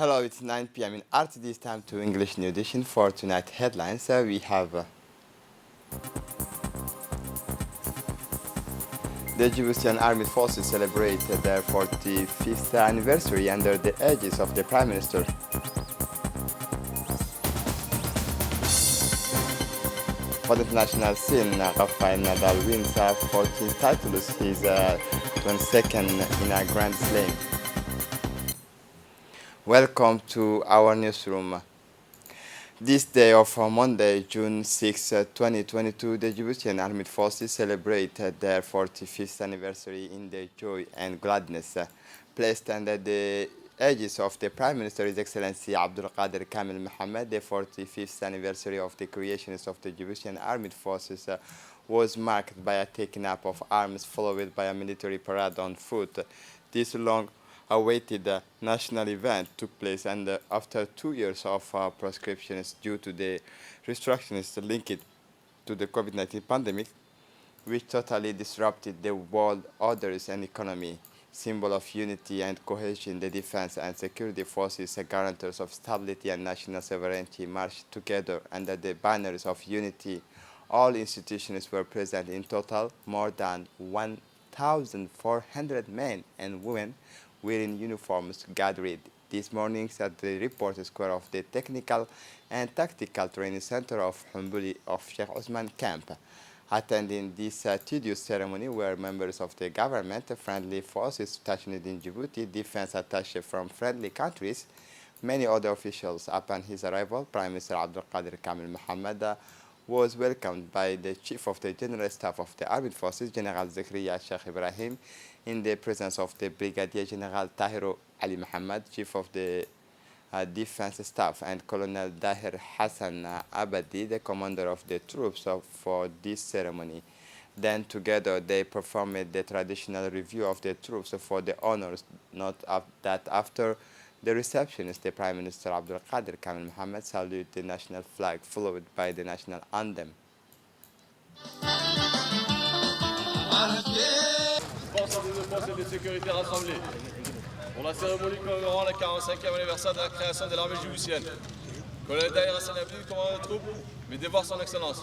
Hello, it's 9 p.m. in RTD. It's time to English New Edition for tonight headlines. We have the Djiboutian Armed Forces celebrated their 45th anniversary under the aegis of the Prime Minister. For the international scene, Rafael Nadal wins 14 titles, his 22nd in a Grand Slam. Welcome to our newsroom. This day of Monday, June 6, 2022, the Djiboutian Armed Forces celebrated their 45th anniversary in the joy and gladness. Placed under the aegis of the Prime Minister, His Excellency Abdul Qadir Kamil Mohammed, the 45th anniversary of the creation of the Djiboutian Armed Forces was marked by a taking up of arms followed by a military parade on foot. This long-awaited national event took place, and after 2 years of proscriptions due to the restrictions linked to the COVID-19 pandemic, which totally disrupted the world orders and economy. Symbol of unity and cohesion, the defense and security forces, guarantors of stability and national sovereignty, marched together under the banners of unity. All institutions were present. In total, more than 1,400 men and women wearing uniforms gathered this morning at the reporter square of the Technical and Tactical Training Center of Humbuli of Sheikh Osman Camp. Attending this tedious ceremony were members of the government, friendly forces stationed in Djibouti, defense attaché from friendly countries, many other officials. Upon his arrival, Prime Minister Abdul Qadir Kamil Mohammed was welcomed by the Chief of the General Staff of the Armed Forces, General Zakaria Sheikh Ibrahim, in the presence of the Brigadier General Tahiro Ali Mohammed, Chief of the Defense Staff, and Colonel Dahir Hassan Abadi, the commander of the troops for this ceremony. Then together they performed the traditional review of the troops for the honors. Note that after the reception, the Prime Minister Abdul Qadir Kamil Mohammed saluted the national flag, followed by the national anthem. Forces de défense et de sécurité rassemblées pour la cérémonie commémorant le 45e anniversaire de la création de l'armée djiboutienne. Colonel Daïr Hassan Abdi, commandant de troupes, mes devoirs son excellence.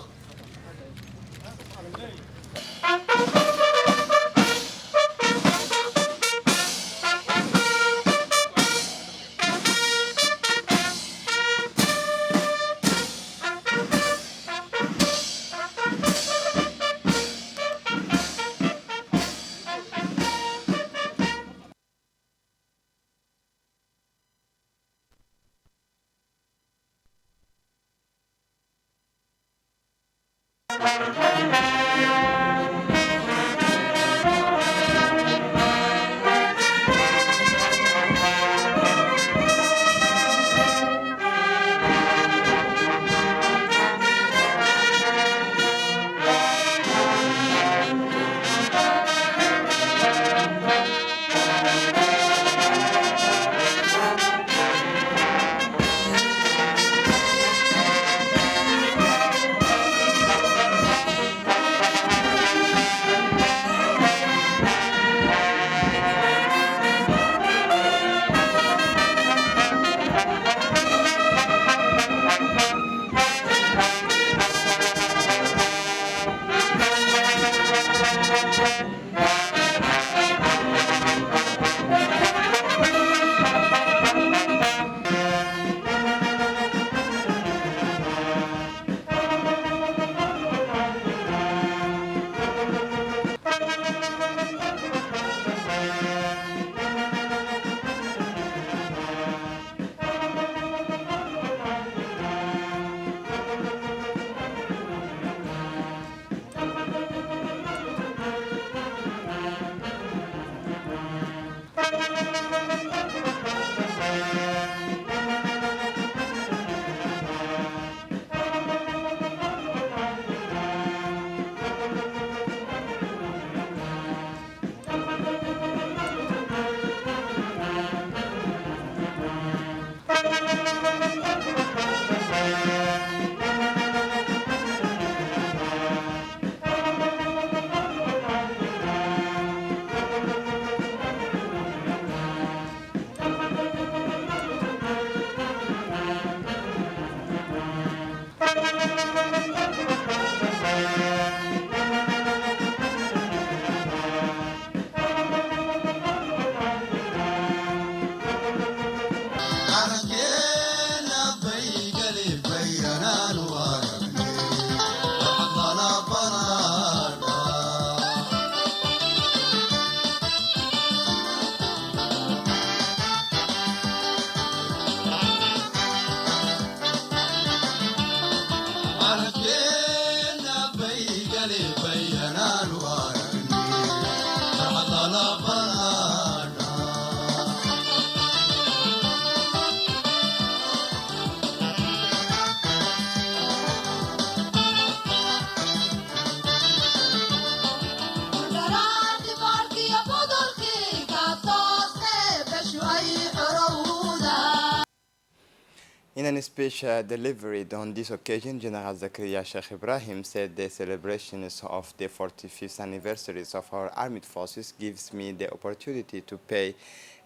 In a speech delivered on this occasion, General Zakaria Sheikh Ibrahim said the celebrations of the 45th anniversaries of our armed forces gives me the opportunity to pay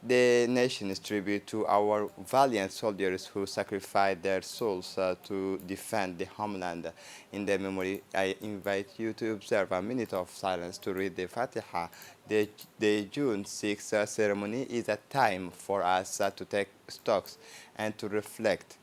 the nation's tribute to our valiant soldiers who sacrificed their souls to defend the homeland. In their memory, I invite you to observe a minute of silence to read the Fatiha. The June 6th ceremony is a time for us to take stocks and to reflect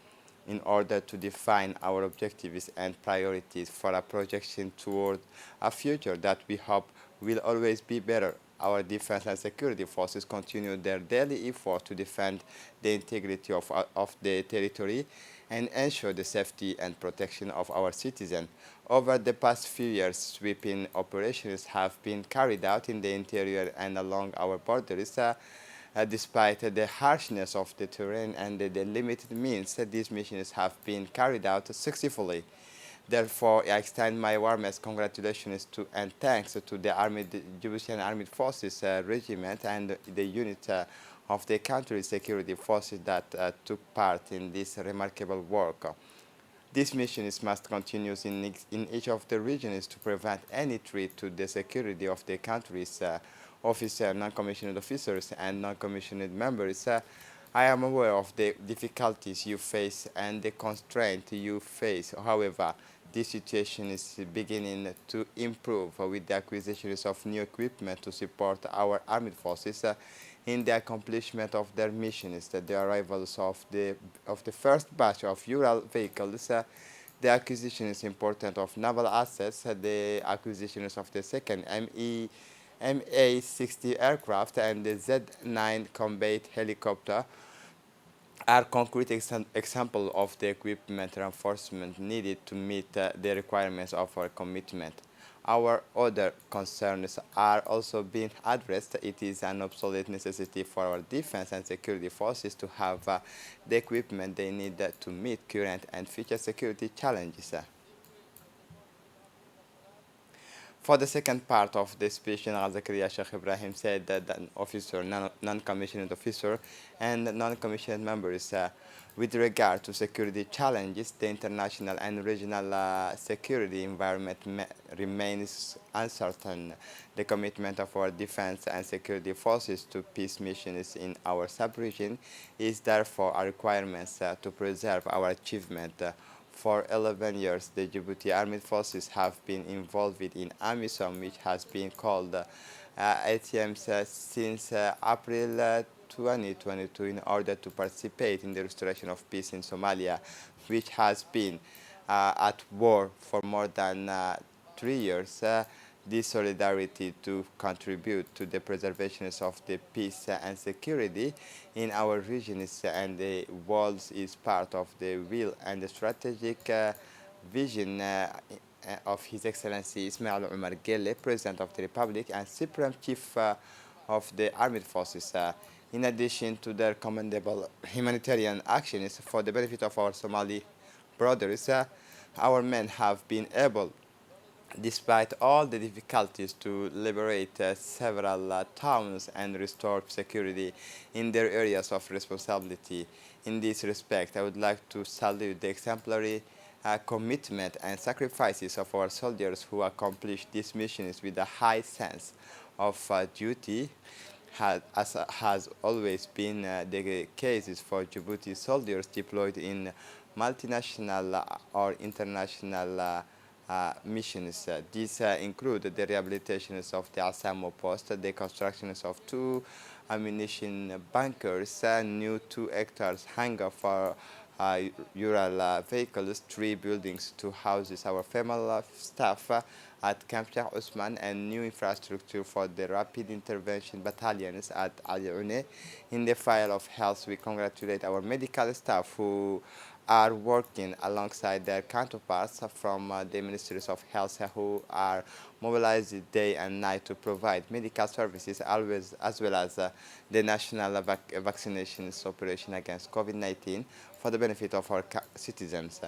in order to define our objectives and priorities for a projection toward a future that we hope will always be better. Our defense and security forces continue their daily effort to defend the integrity of the territory and ensure the safety and protection of our citizens. Over the past few years, sweeping operations have been carried out in the interior and along our borders. Despite the harshness of the terrain and the limited means, these missions have been carried out successfully. Therefore, I extend my warmest congratulations to and thanks to the Djiboutian Armed Forces Regiment and the unit of the country's security forces that took part in this remarkable work. This mission must continue in each of the regions to prevent any threat to the security of the country's officers, non-commissioned officers, and non-commissioned members. I am aware of the difficulties you face and the constraints you face. However, this situation is beginning to improve with the acquisitions of new equipment to support our armed forces in the accomplishment of their missions. The arrivals of the first batch of Ural vehicles, the acquisition is important of naval assets, the acquisitions of the second MA-60 aircraft and the Z-9 combat helicopter are concrete example of the equipment reinforcement needed to meet the requirements of our commitment. Our other concerns are also being addressed. It is an absolute necessity for our defense and security forces to have the equipment they need to meet current and future security challenges. For the second part of the speech, General Zakaria Sheikh Ibrahim said that an officer, non-commissioned officer, and non-commissioned members, with regard to security challenges, the international and regional security environment remains uncertain. The commitment of our defense and security forces to peace missions in our sub-region is therefore a requirement to preserve our achievement. For 11 years, the Djibouti Armed Forces have been involved in AMISOM, which has been called ATMs since April 2022 in order to participate in the restoration of peace in Somalia, which has been at war for more than 3 years. This solidarity to contribute to the preservation of the peace and security in our regions and the world is part of the will and the strategic vision of His Excellency Ismail Omar Gelle, President of the Republic and Supreme Chief of the Armed Forces. In addition to their commendable humanitarian actions for the benefit of our Somali brothers, our men have been able, despite all the difficulties, to liberate several towns and restore security in their areas of responsibility. In this respect, I would like to salute the exemplary commitment and sacrifices of our soldiers who accomplish these missions with a high sense of duty, as has always been the cases for Djibouti soldiers deployed in multinational or international missions. These include the rehabilitations of the Asamo post, the constructions of 2 ammunition bunkers, new 2 hectares hangar for Ural vehicles, 3 buildings to houses our female staff at Camp Sheikh Osman, and new infrastructure for the rapid intervention battalions at Ali Une. In the file of health, we congratulate our medical staff who are working alongside their counterparts from the ministries of health who are mobilized day and night to provide medical services always, as well as the national vaccinations operation against COVID-19 for the benefit of our citizens.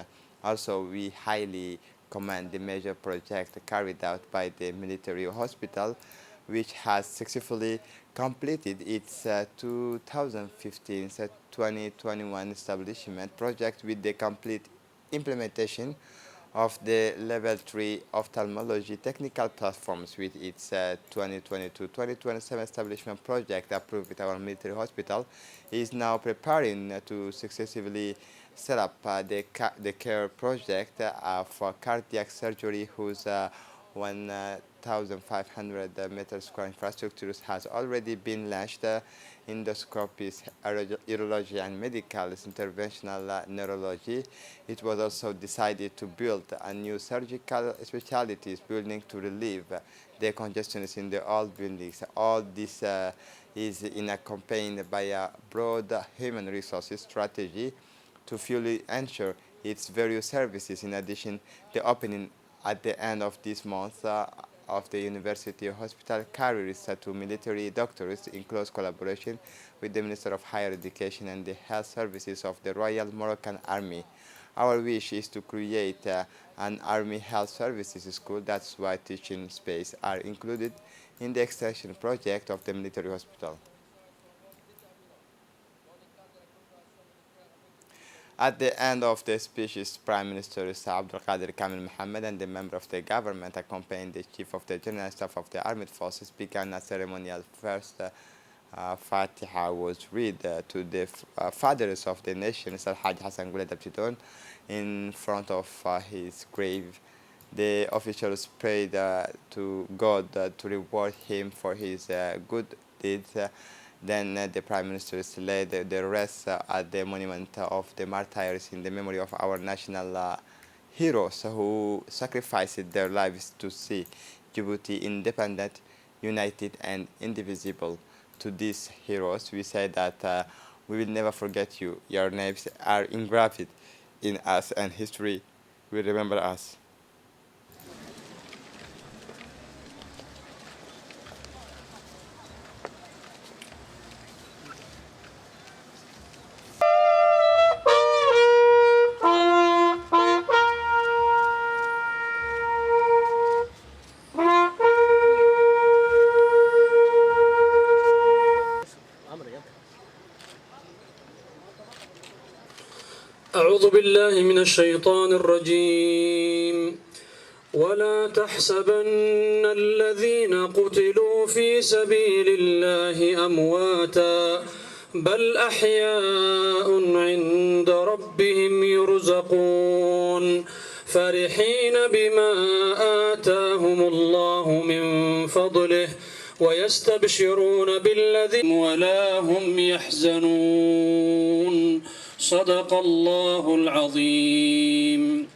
Also, we highly commend the major project carried out by the military hospital which has successfully completed its 2015-2021 establishment project with the complete implementation of the Level 3 ophthalmology technical platforms with its 2022-2027 establishment project approved with our military hospital, is now preparing to successively set up the CARE project for cardiac surgery, whose 1,500 meter square infrastructures has already been launched. Endoscopies, urology, and medical interventional neurology. It was also decided to build a new surgical specialties building to relieve the congestions in the old buildings. All this is accompanied by a broad human resources strategy to fully ensure its various services. In addition, the opening at the end of this month of the University Hospital carries to military doctors in close collaboration with the Minister of Higher Education and the Health Services of the Royal Moroccan Army. Our wish is to create an Army Health Services school. That's why teaching space are included in the extension project of the military hospital. At the end of the speech, Prime Minister Abdul Qadir Kamil Mohammed and the member of the government accompanying the Chief of the General Staff of the Armed Forces began a ceremonial first Fatiha was read to the fathers of the nation, Sir Haj Hassan Guled Abtidon, in front of his grave. The officials prayed to God to reward him for his good deeds. Then the Prime Minister led the rest at the monument of the martyrs in the memory of our national heroes who sacrificed their lives to see Djibouti independent, united, and indivisible. To these heroes, we say that we will never forget you. Your names are engraved in us, and history will remember us. أعوذ بالله من الشيطان الرجيم ولا تحسبن الذين قتلوا في سبيل الله أمواتا بل أحياء عند ربهم يرزقون فرحين بما آتاهم الله من فضله ويستبشرون بالذين ولا هم يحزنون صدق الله العظيم.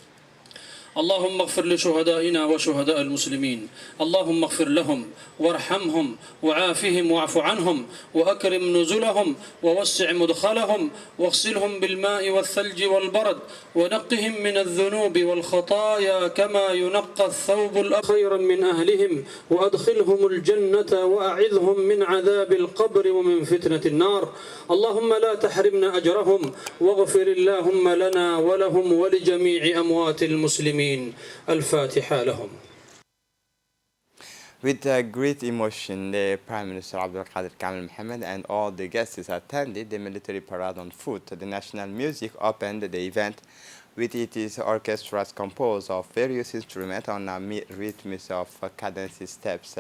اللهم اغفر لشهدائنا وشهداء المسلمين، اللهم اغفر لهم وارحمهم وعافهم واعف عنهم وأكرم نزلهم ووسع مدخلهم واغسلهم بالماء والثلج والبرد ونقهم من الذنوب والخطايا كما ينقى الثوب الأبيض خيرا من أهلهم وأدخلهم الجنة وأعذهم من عذاب القبر ومن فتنة النار. اللهم لا تحرمنا أجرهم واغفر اللهم لنا ولهم ولجميع أموات المسلمين. الفاتحة لهم. With great emotion, the Prime Minister Abdul Qadir Kamil Mohammed and all the guests attended the military parade on foot. The national music opened the event with its orchestras composed of various instruments on a rhythm of cadence steps.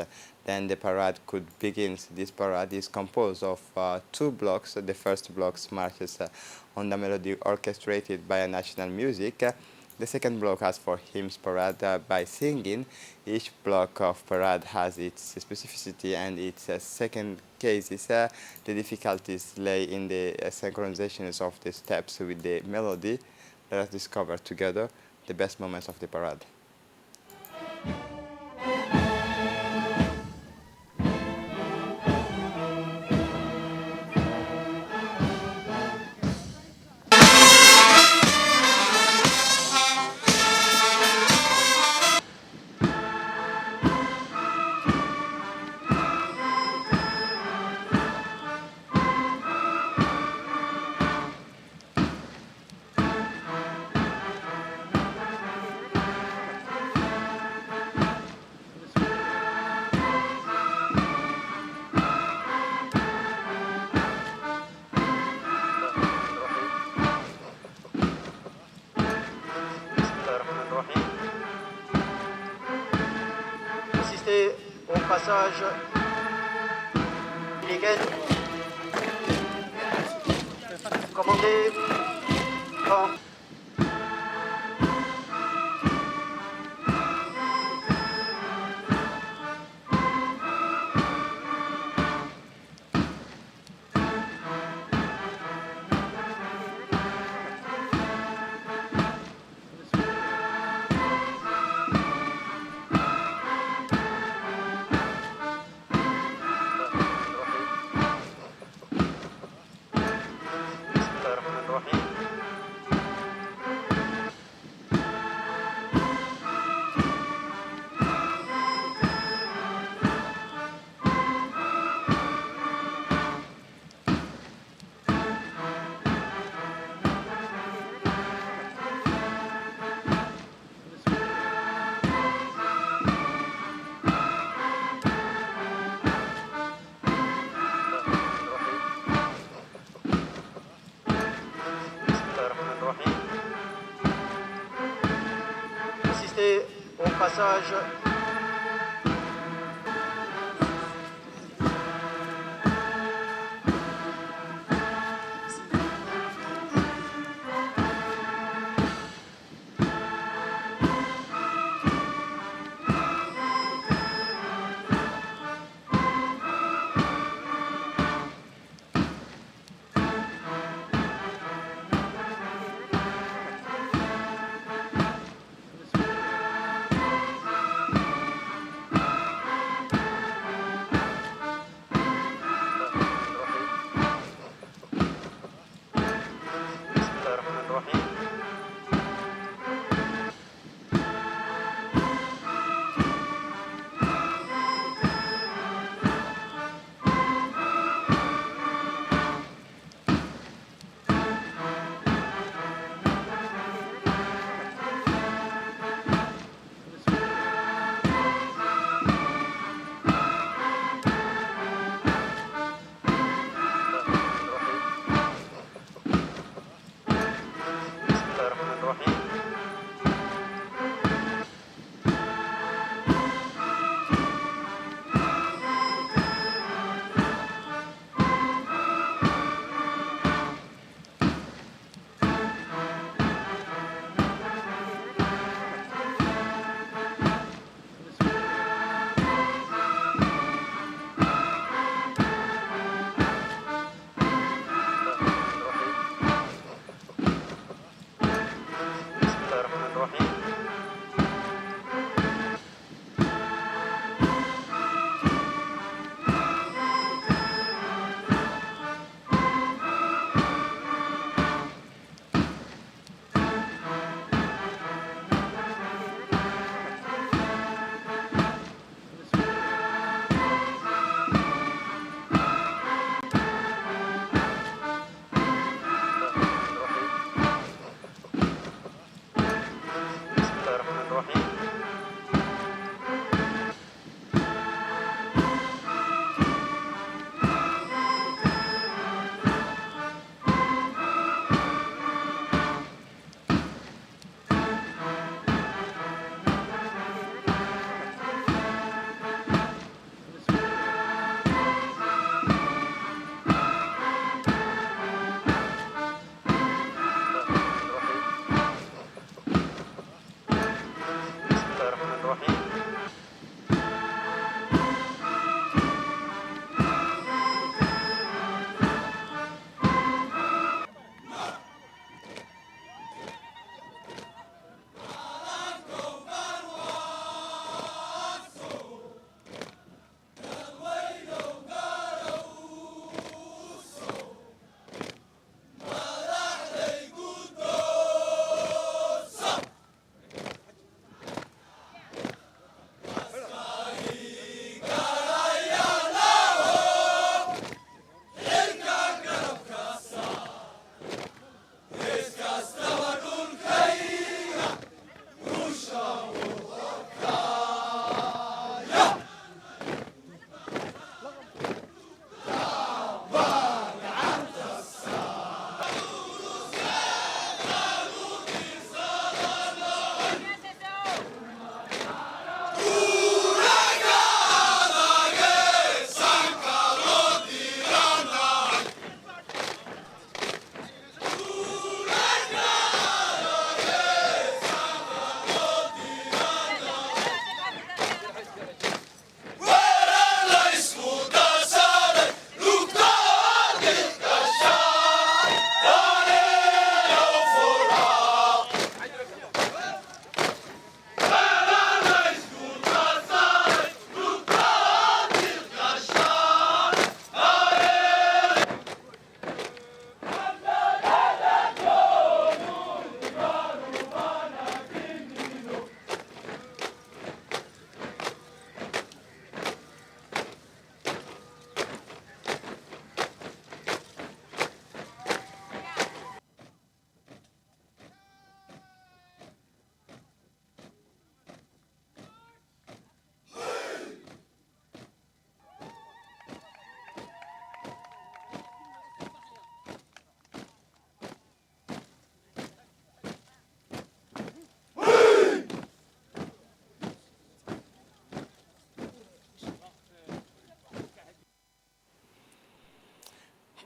Then the parade could begin. This parade is composed of two blocks. The first block marches on the melody orchestrated by a national music. The second block has for hymns parade by singing. Each block of parade has its specificity and its second case is the difficulties lay in the synchronizations of the steps with the melody. Let us discover together the best moments of the parade. passage illégal. Commandez. Bon. Assistez au passage.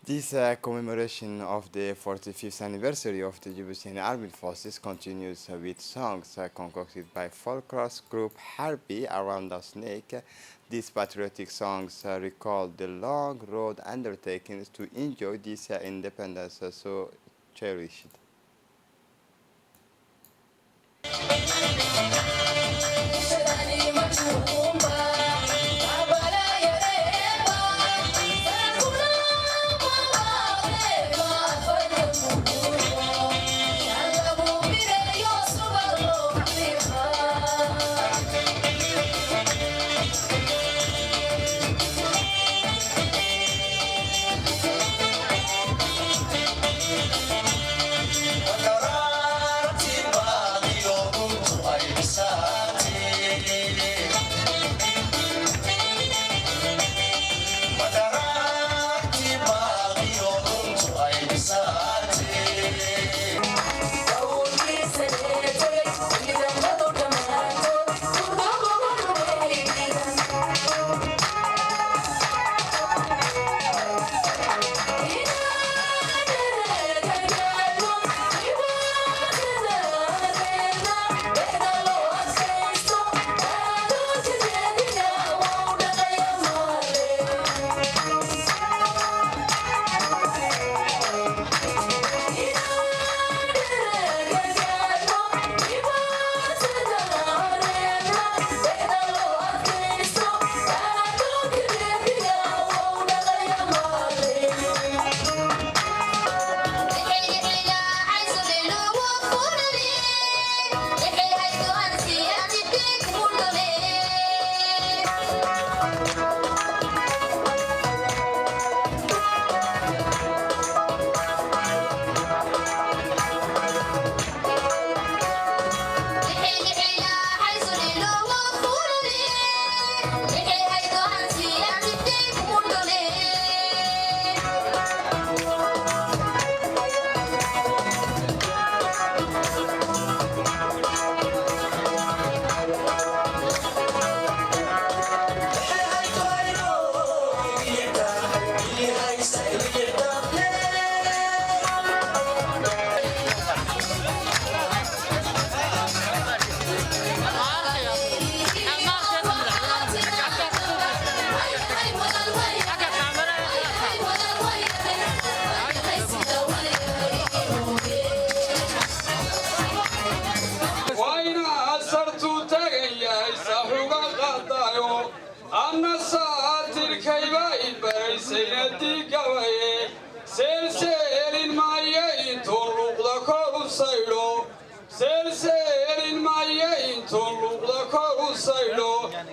This commemoration of the 45th anniversary of the Djiboutian Armed Forces continues with songs concocted by folklore group Harbi around the snake. These patriotic songs recall the long road undertaken to enjoy this independence so cherished.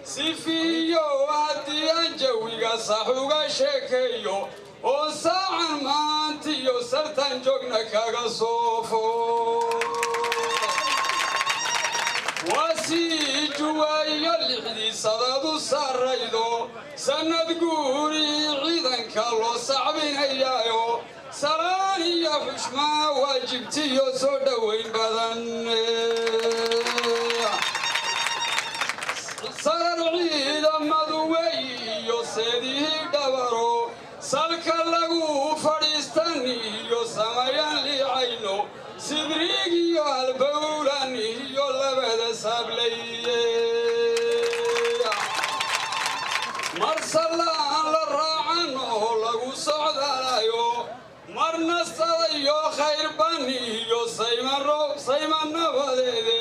sifiyo haddii aan jawiga sax uga sheekeeyo oo saacan maantiyo sartan joogna kaga soofo wasii juwaayo lixdii sadadu sarraydo sannad guuri ciidanka loo sacbinayaayo salaan iyo xushmaa waajibtiyo soo dhowayn badan sarar ciidamadu weeyiyo seedihii dhabaro salka lagu fadhiistan iyo samayaan liicayno sidriig iyo halbowlan iyo labada saablaye marsalaan la raacan oo lagu socdalayo marna sadayo khayrban iyo sayman nabadeede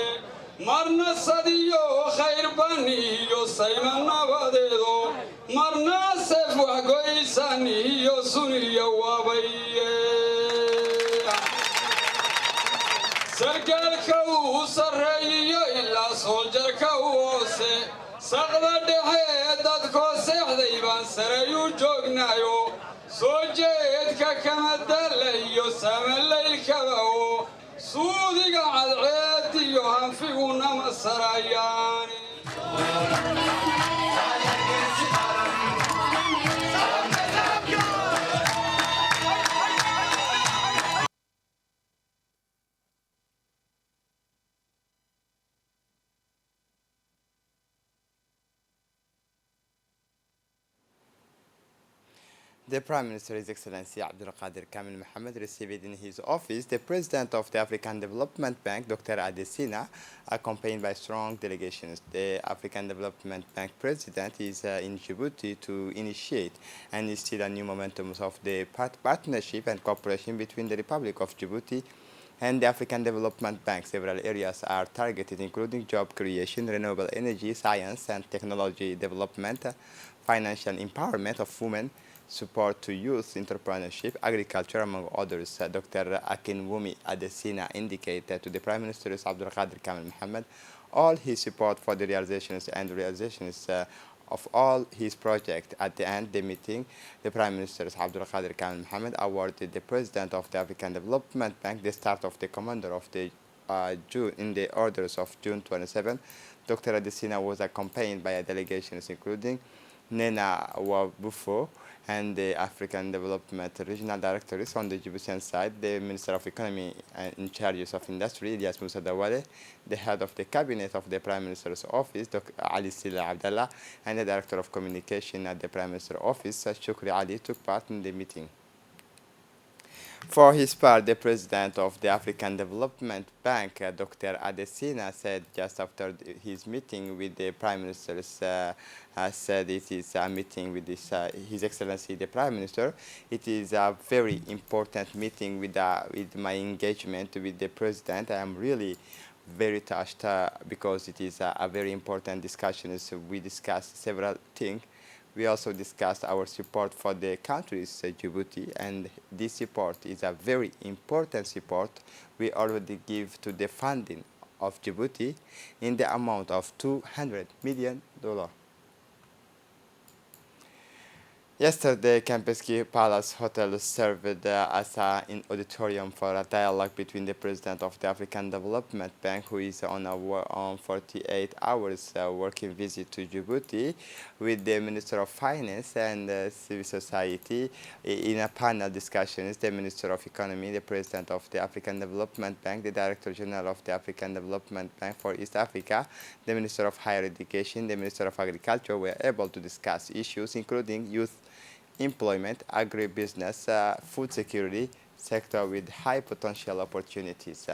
marna sadiyo khayrban iyo sayman nabadeedo marna seef waxgoysan iyo suniyo wabaye sargaalka uu sarreeyiyo ilaa sooljarka u hoose saqda dhexe dadkoo seexday baan saray u joognaayo soo jeedka kama dalla iyo samalaylkaba oo suudiga cadceed iyo hanfiguna masarayaan The Prime Minister, His Excellency Abdulqadir Kamil Mohammed, received in his office the President of the African Development Bank, Dr. Adesina, accompanied by strong delegations. The African Development Bank President is in Djibouti to initiate and instill a new momentum of the partnership and cooperation between the Republic of Djibouti and the African Development Bank. Several areas are targeted, including job creation, renewable energy, science and technology development, financial empowerment of women, support to youth entrepreneurship, agriculture, among others. Dr. Akinwumi Adesina indicated to the Prime Minister Abdulqadir Kamil Mohammed all his support for the realizations of all his projects. At the end of the meeting, the Prime Minister Abdulqadir Kamil Mohammed awarded the President of the African Development Bank the start of the Commander of the June in the orders of June 27. Dr. Adesina was accompanied by delegations including Nena Wabufo and the African Development Regional Directors. On the Djiboutian side, the Minister of Economy in charge of Industry, Ilyas Moussa Dawale, the head of the Cabinet of the Prime Minister's Office, Dr. Ali Sila Abdallah, and the Director of Communication at the Prime Minister's Office, Shukri Ali, took part in the meeting. For his part, the president of the African Development Bank, Dr. Adesina, said just after his meeting with the Prime Minister, said it is a meeting with His Excellency the Prime Minister. It is a very important meeting with my engagement with the President. I am really very touched because it is a very important discussion. So we discussed several things. We also discussed our support for the countries, Djibouti, and this support is a very important support we already give to the funding of Djibouti in the amount of $200 million. Yesterday, Kempinski Palace Hotel served as an auditorium for a dialogue between the President of the African Development Bank, who is on a 48 hours working visit to Djibouti, with the Minister of Finance and Civil Society. In a panel discussion, the Minister of Economy, the President of the African Development Bank, the Director General of the African Development Bank for East Africa, the Minister of Higher Education, the Minister of Agriculture were able to discuss issues including youth employment, agribusiness, food security sector with high potential opportunities.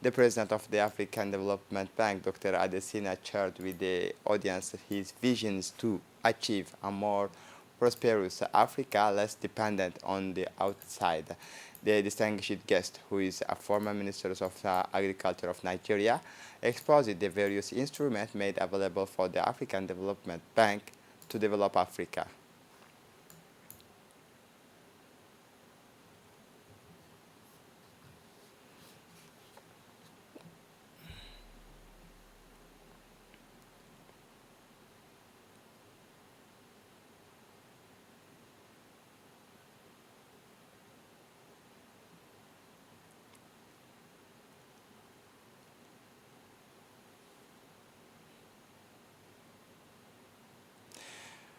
The President of the African Development Bank, Dr. Adesina, shared with the audience his visions to achieve a more prosperous Africa, less dependent on the outside. The distinguished guest, who is a former Minister of Agriculture of Nigeria, exposed the various instruments made available for the African Development Bank to develop Africa.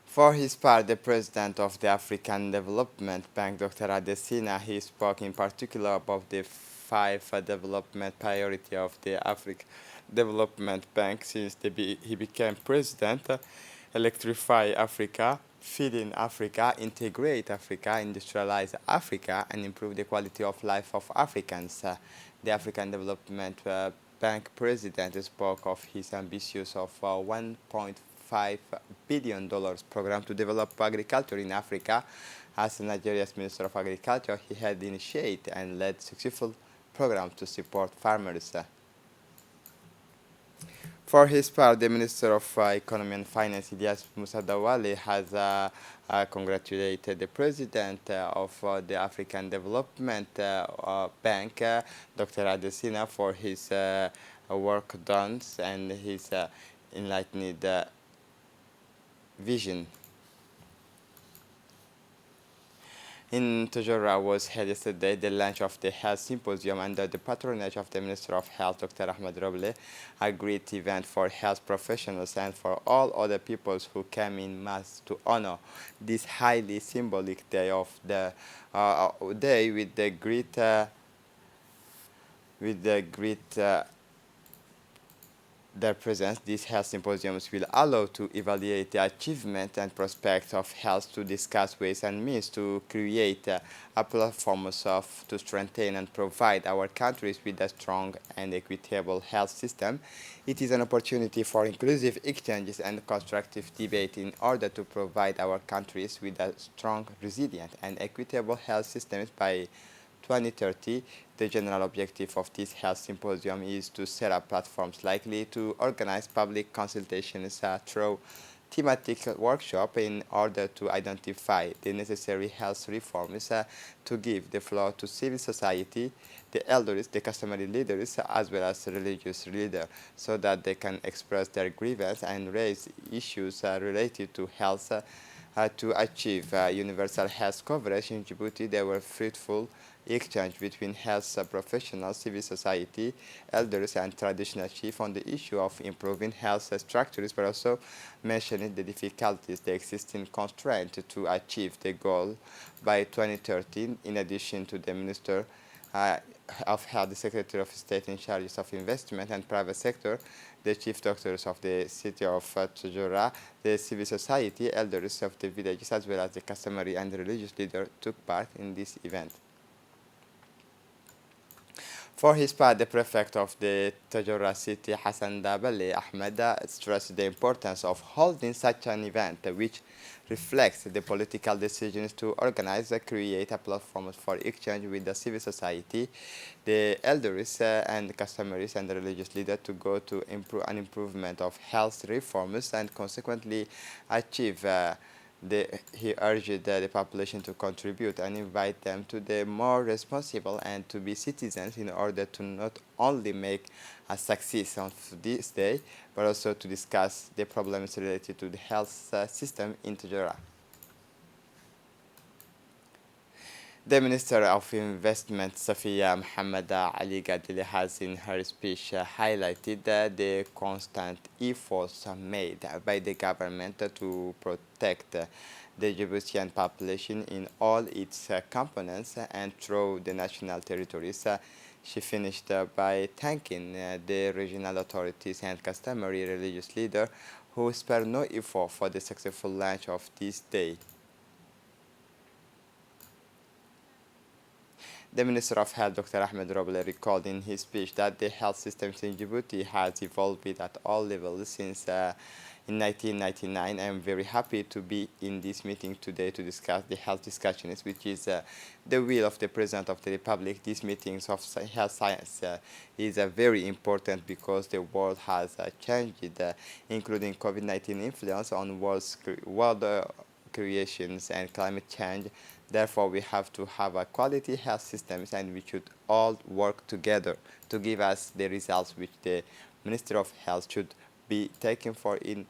For his part, the President of the African Development Bank, Dr. Adesina, he spoke in particular about the 5 development priority of the African Development Bank since he became president: electrify Africa, feeding Africa, integrate Africa, industrialize Africa, and improve the quality of life of Africans. The African Development Bank president spoke of his ambitious of $1.5 billion program to develop agriculture in Africa. As Nigeria's Minister of Agriculture, he had initiated and led successful programs to support farmers. For his part, the Minister of Economy and Finance, Ilyas Moussa Dawale, has congratulated the President of the African Development Bank, Dr. Adesina, for his work done and his enlightened vision. In Tajora was held yesterday the launch of the Health Symposium under the patronage of the Minister of Health, Dr. Ahmed Roble, a great event for health professionals and for all other peoples who came in mass to honor this highly symbolic day of the day with the great their presence, these health symposiums will allow to evaluate the achievement and prospects of health, to discuss ways and means to create a platform to strengthen and provide our countries with a strong and equitable health system. It is an opportunity for inclusive exchanges and constructive debate in order to provide our countries with a strong, resilient, and equitable health systems by 2030. The general objective of this health symposium is to set up platforms likely to organize public consultations through thematic workshop in order to identify the necessary health reforms, to give the floor to civil society, the elders, the customary leaders, as well as religious leaders, so that they can express their grievance and raise issues related to health. To achieve universal health coverage in Djibouti, there were fruitful exchange between health professionals, civil society, elders, and traditional chiefs on the issue of improving health structures, but also mentioning the difficulties, the existing constraint to achieve the goal by 2013. In addition to the Minister of Health, the Secretary of State in charge of investment and private sector, the chief doctors of the city of Tujura, the civil society, elders of the villages, as well as the customary and religious leader took part in this event. For his part, the prefect of the Tajura city, Hassan Dabali Ahmed, stressed the importance of holding such an event, which reflects the political decisions to organize and create a platform for exchange with the civil society, the elders and customaries and the religious leaders to go to improve an improvement of health reforms and consequently achieve he urged the population to contribute and invite them to be more responsible and to be citizens in order to not only make a success of this day, but also to discuss the problems related to the health system in Tujura. The Minister of Investment, Safiya Mohammed Ali Gadili, has in her speech highlighted the constant efforts made by the government to protect the Djiboutian population in all its components and through the national territories. She finished by thanking the regional authorities and customary religious leaders who spared no effort for the successful launch of this day. The Minister of Health, Dr. Ahmed Roble, recalled in his speech that the health system in Djibouti has evolved at all levels since in 1999. I am very happy to be in this meeting today to discuss the health discussions, which is the will of the President of the Republic. These meetings of health science is very important because the world has changed, including COVID-19 influence on world creations and climate change. Therefore, we have to have a quality health systems, and we should all work together to give us the results which the Minister of Health should be taking for in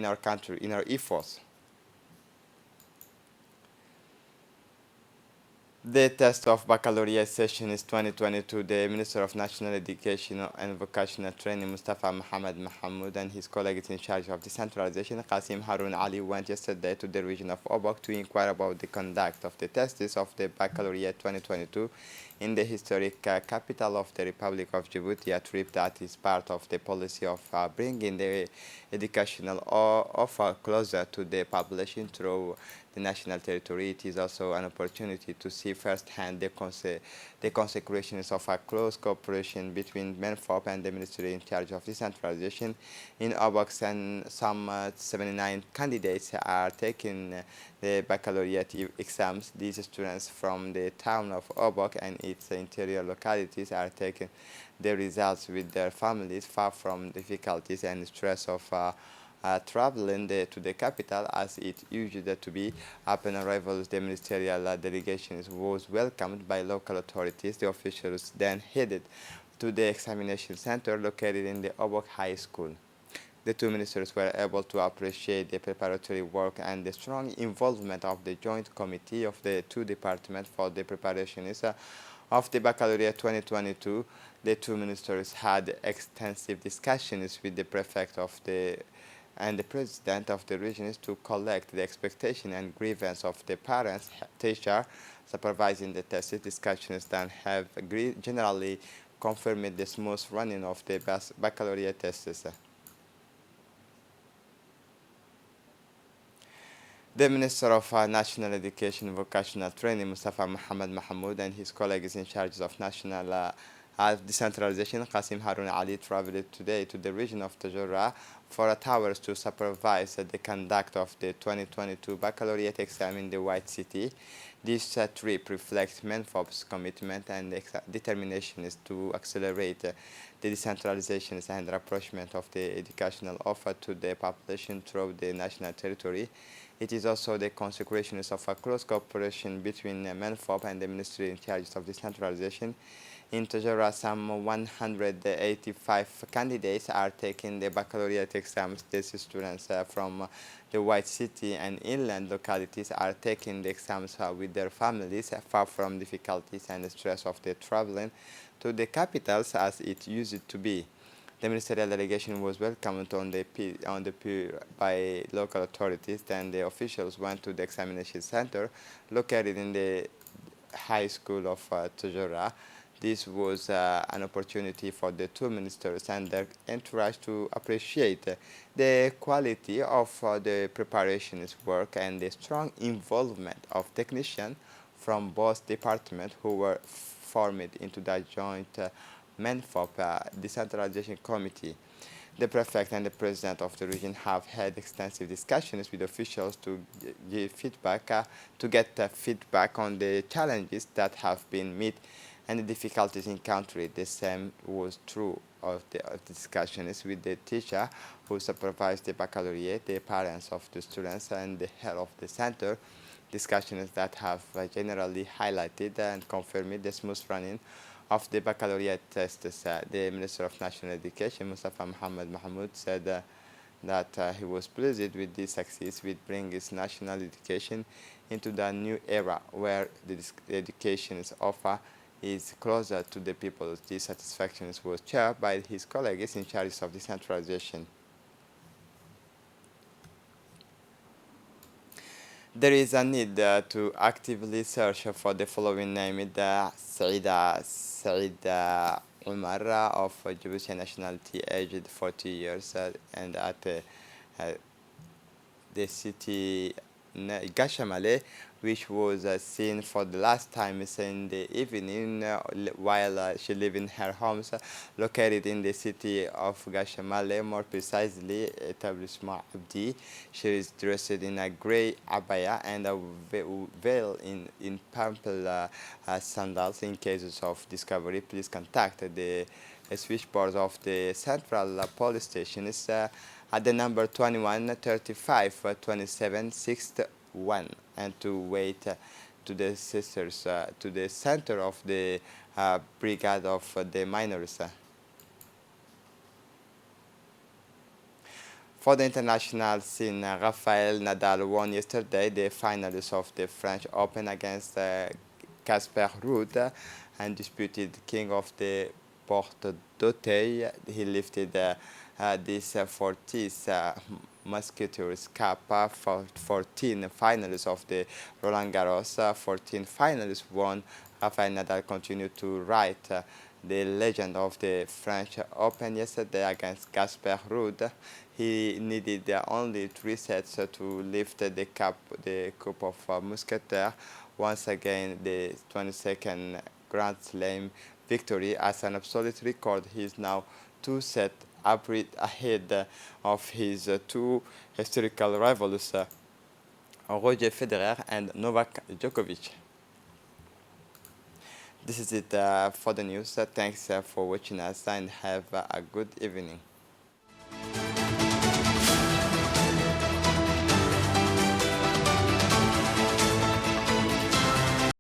our country, in our efforts. The test of baccalaureate session is 2022. The Minister of National Education and Vocational Training, Mustafa Mohamed Mahmoud, and his colleagues in charge of decentralization, Qasim Harun Ali, went yesterday to the region of Obok to inquire about the conduct of the tests of the baccalaureate 2022 in the historic capital of the Republic of Djibouti, a trip that is part of the policy of bringing the educational offer closer to the population through the national territory. It is also an opportunity to see firsthand the consequences of a close cooperation between MENFOP and the Ministry in charge of decentralization. In Obok, and some 79 candidates are taking the baccalaureate exams. These students from the town of Obok and its interior localities are taking the results with their families, far from difficulties and stress of traveling to the capital, as it used to be. Upon arrival, the ministerial delegation was welcomed by local authorities. The officials then headed to the examination center located in the Obok High School. The two ministers were able to appreciate the preparatory work and the strong involvement of the joint committee of the two departments for the preparation of the Baccalaureate 2022. The two ministers had extensive discussions with the prefect of and the president of the regions to collect the expectation and grievance of the parents, teacher, supervising the test. Discussions then have generally confirmed the smooth running of the baccalaureate tests. The Minister of National Education and Vocational Training, Mustafa Mohammed Mahmoud, and his colleagues in charge of national decentralization, Qasim Harun Ali, traveled today to the region of Tajura for 8 hours to supervise the conduct of the 2022 baccalaureate exam in the White City. This trip reflects MENFOP's commitment and determination to accelerate the decentralization and rapprochement of the educational offer to the population throughout the national territory. It is also the consecration of a close cooperation between MENFOP and the Ministry in charge of decentralization. In Tajura, some 185 candidates are taking the baccalaureate exams. These students from the White City and inland localities are taking the exams with their families, far from difficulties and stress of the traveling to the capitals as it used to be. The ministerial delegation was welcomed on the pier by local authorities. Then the officials went to the examination center located in the high school of Tajura. This was an opportunity for the two ministers and their entourage to appreciate the quality of the preparations work and the strong involvement of technicians from both departments who were formed into that joint MENFOP Decentralization Committee. The prefect and the president of the region have had extensive discussions with officials to give feedback, to get feedback on the challenges that have been met and the difficulties encountered. The same was true of the discussions with the teacher who supervised the baccalaureate, the parents of the students, and the head of the center. Discussions that have generally highlighted and confirmed the smooth running of the baccalaureate tests. The Minister of National Education, Mustafa Mohammed Mahmoud, said that he was pleased with this success, which brings national education into the new era where the education's offer is closer to the people. This satisfaction was shared by his colleagues in charge of decentralization. There is a need to actively search for the following named Saida Umar of Djiboutian nationality, aged 40 years, and at the city Gashamale, which was seen for the last time in the evening while she lived in her homes located in the city of Gashamale, more precisely Etablissement Abdi. She is dressed in a grey abaya and a veil in purple sandals. In cases of discovery, please contact the switchboard of the central police station at the number 21 35 27 61 and to wait to the sisters to the center of the brigade of the minors. For the international scene, Rafael Nadal won yesterday the finals of the French Open against Casper Ruud, undisputed king of the Porte d'Auteuil. He lifted this 40th Musketeers Cup for 14 finals of the Roland Garros. 14 finals won. Rafael Nadal continued to write the legend of the French Open yesterday against Casper Ruud. He needed only 3 sets to lift the cup of Musketeers. Once again, the 22nd Grand Slam victory as an absolute record. He is now 2 sets ahead of his 2 historical rivals, Roger Federer and Novak Djokovic. This is it for the news. Thanks for watching us and have a good evening.